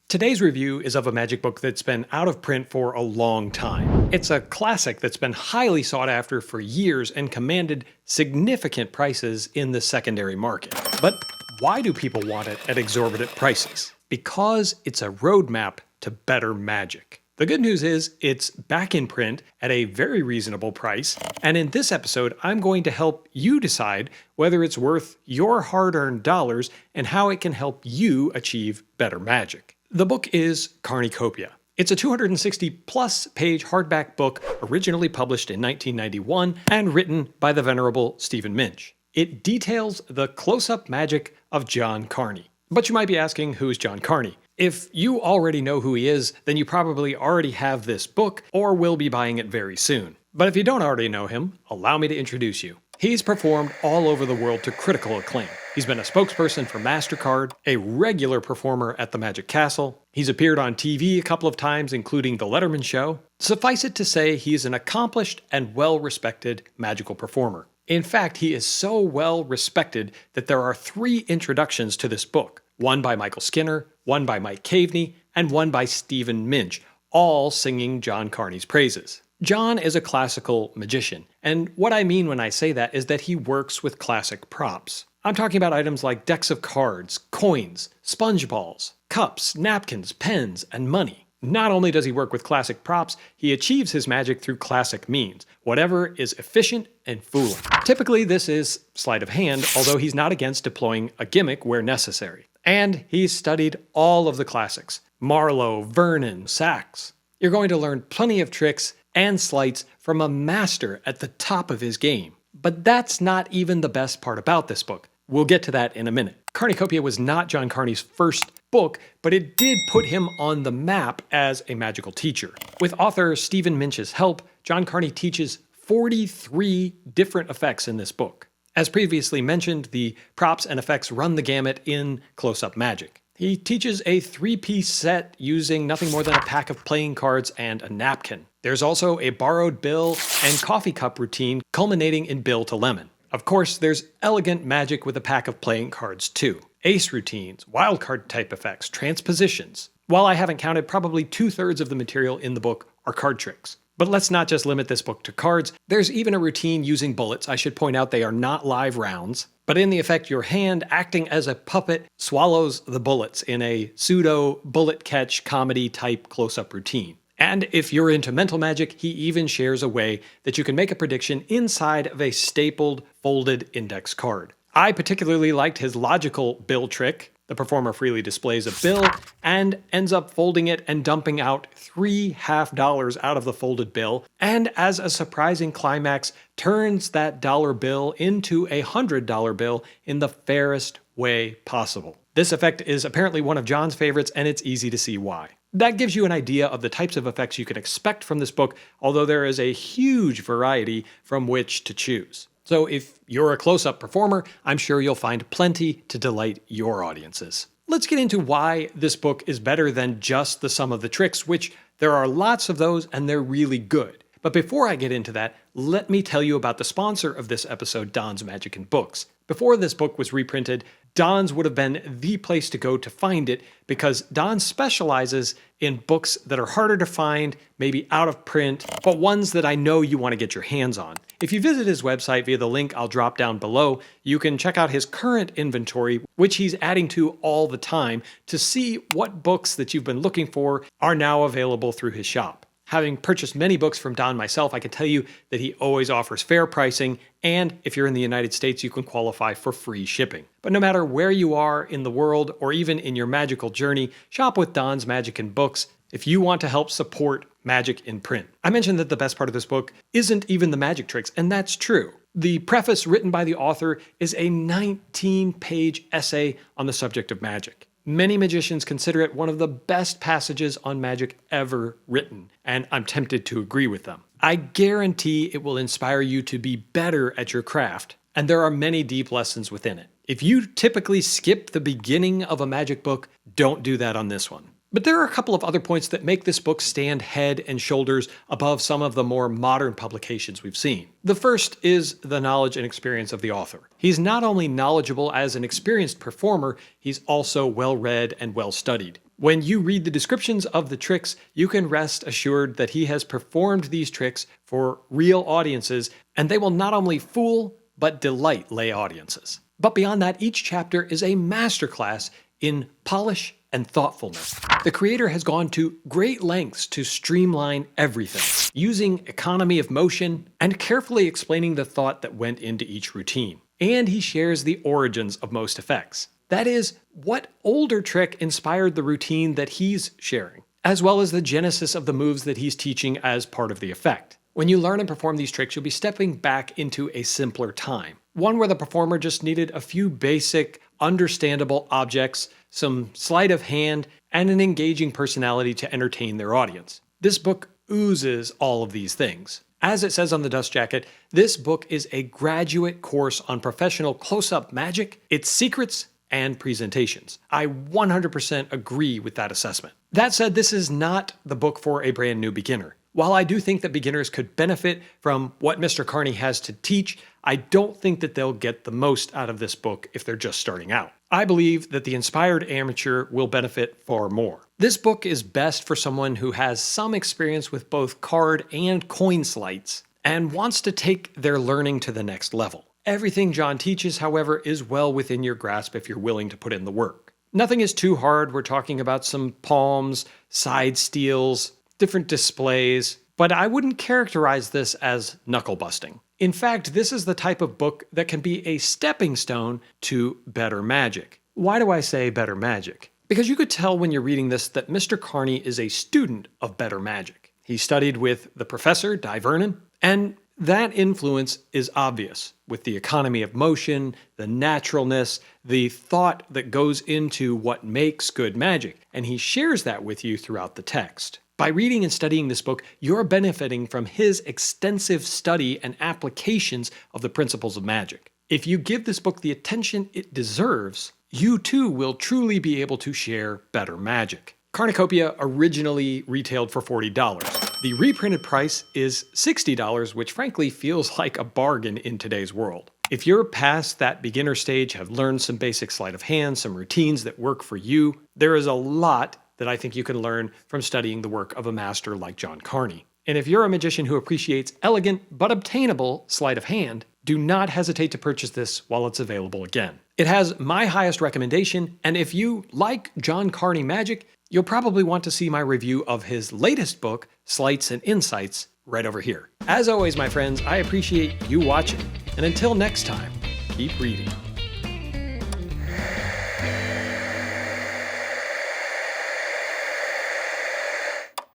Today's review is of a magic book that's been out of print for a long time. It's a classic that's been highly sought after for years and commanded significant prices in the secondary market. But why do people want it at exorbitant prices? Because it's a roadmap to better magic. The good news is it's back in print at a very reasonable price, and in this episode I'm going to help you decide whether it's worth your hard-earned dollars and how it can help you achieve better magic. The book is Carneycopia. It's a 260-plus page hardback book originally published in 1991 and written by the venerable Stephen Minch. It details the close-up magic of John Carney. But you might be asking, who's John Carney? If you already know who he is, then you probably already have this book or will be buying it very soon. But if you don't already know him, allow me to introduce you. He's performed all over the world to critical acclaim. He's been a spokesperson for MasterCard, a regular performer at the Magic Castle. He's appeared on TV a couple of times, including The Letterman Show. Suffice it to say, he's an accomplished and well-respected magical performer. In fact, he is so well respected that there are 3 introductions to this book. One by Michael Skinner, one by Mike Caveney, and one by Stephen Minch, all singing John Carney's praises. John is a classical magician, and what I mean when I say that is that he works with classic props. I'm talking about items like decks of cards, coins, sponge balls, cups, napkins, pens, and money. Not only does he work with classic props, he achieves his magic through classic means, whatever is efficient and fooling. Typically this is sleight of hand, although he's not against deploying a gimmick where necessary. And he's studied all of the classics: Marlowe, Vernon, Sachs. You're going to learn plenty of tricks and sleights from a master at the top of his game. But that's not even the best part about this book. We'll get to that in a minute. Carneycopia was not John Carney's first book, but it did put him on the map as a magical teacher. With author Stephen Minch's help, John Carney teaches 43 different effects in this book. As previously mentioned, the props and effects run the gamut in close-up magic. He teaches a 3-piece set using nothing more than a pack of playing cards and a napkin. There's also a borrowed bill and coffee cup routine culminating in Bill to Lemon. Of course, there's elegant magic with a pack of playing cards too. Ace routines, wildcard type effects, transpositions. While I haven't counted, probably 2/3 of the material in the book are card tricks. But let's not just limit this book to cards. There's even a routine using bullets. I should point out they are not live rounds. But in the effect, your hand, acting as a puppet, swallows the bullets in a pseudo bullet catch comedy type close-up routine. And if you're into mental magic, he even shares a way that you can make a prediction inside of a stapled, folded index card. I particularly liked his logical bill trick. The performer freely displays a bill and ends up folding it and dumping out $3 half-dollars out of the folded bill, and as a surprising climax, turns that dollar bill into a $100 bill in the fairest way possible. This effect is apparently one of John's favorites, and it's easy to see why. That gives you an idea of the types of effects you can expect from this book, although there is a huge variety from which to choose. So if you're a close-up performer, I'm sure you'll find plenty to delight your audiences. Let's get into why this book is better than just the sum of the tricks, which there are lots of those and they're really good. But before I get into that, let me tell you about the sponsor of this episode, Don's Magic and Books. Before this book was reprinted, Don's would have been the place to go to find it because Don specializes in books that are harder to find, maybe out of print, but ones that I know you want to get your hands on. If you visit his website via the link I'll drop down below, you can check out his current inventory, which he's adding to all the time, to see what books that you've been looking for are now available through his shop. Having purchased many books from Don myself, I can tell you that he always offers fair pricing, and if you're in the United States, you can qualify for free shipping. But no matter where you are in the world, or even in your magical journey, shop with Don's Magic and Books if you want to help support magic in print. I mentioned that the best part of this book isn't even the magic tricks, and that's true. The preface written by the author is a 19-page essay on the subject of magic. Many magicians consider it one of the best passages on magic ever written, and I'm tempted to agree with them. I guarantee it will inspire you to be better at your craft, and there are many deep lessons within it. If you typically skip the beginning of a magic book, don't do that on this one. But there are a couple of other points that make this book stand head and shoulders above some of the more modern publications we've seen. The first is the knowledge and experience of the author. He's not only knowledgeable as an experienced performer, he's also well-read and well-studied. When you read the descriptions of the tricks, you can rest assured that he has performed these tricks for real audiences, and they will not only fool, but delight lay audiences. But beyond that, each chapter is a masterclass in polish and thoughtfulness. The creator has gone to great lengths to streamline everything, using economy of motion and carefully explaining the thought that went into each routine. And he shares the origins of most effects. That is, what older trick inspired the routine that he's sharing, as well as the genesis of the moves that he's teaching as part of the effect. When you learn and perform these tricks, you'll be stepping back into a simpler time. One where the performer just needed a few basic, understandable objects, some sleight of hand, and an engaging personality to entertain their audience. This book oozes all of these things. As it says on the dust jacket, this book is a graduate course on professional close-up magic, its secrets, and presentations. I 100% agree with that assessment. That said, this is not the book for a brand new beginner. While I do think that beginners could benefit from what Mr. Carney has to teach, I don't think that they'll get the most out of this book if they're just starting out. I believe that the inspired amateur will benefit far more. This book is best for someone who has some experience with both card and coin sleights and wants to take their learning to the next level. Everything John teaches, however, is well within your grasp if you're willing to put in the work. Nothing is too hard. We're talking about some palms, side steals, different displays, but I wouldn't characterize this as knuckle busting. In fact, this is the type of book that can be a stepping stone to better magic. Why do I say better magic? Because you could tell when you're reading this that Mr. Carney is a student of better magic. He studied with the professor, Di Vernon, and that influence is obvious with the economy of motion, the naturalness, the thought that goes into what makes good magic, and he shares that with you throughout the text. By reading and studying this book, you're benefiting from his extensive study and applications of the principles of magic. If you give this book the attention it deserves, you too will truly be able to share better magic. Carneycopia originally retailed for $40. The reprinted price is $60, which frankly feels like a bargain in today's world. If you're past that beginner stage, have learned some basic sleight of hand, some routines that work for you, there is a lot that I think you can learn from studying the work of a master like John Carney. And if you're a magician who appreciates elegant but obtainable sleight of hand, do not hesitate to purchase this while it's available again. It has my highest recommendation, and if you like John Carney magic, you'll probably want to see my review of his latest book, Sleights and Insights, right over here. As always, my friends, I appreciate you watching, and until next time, keep reading.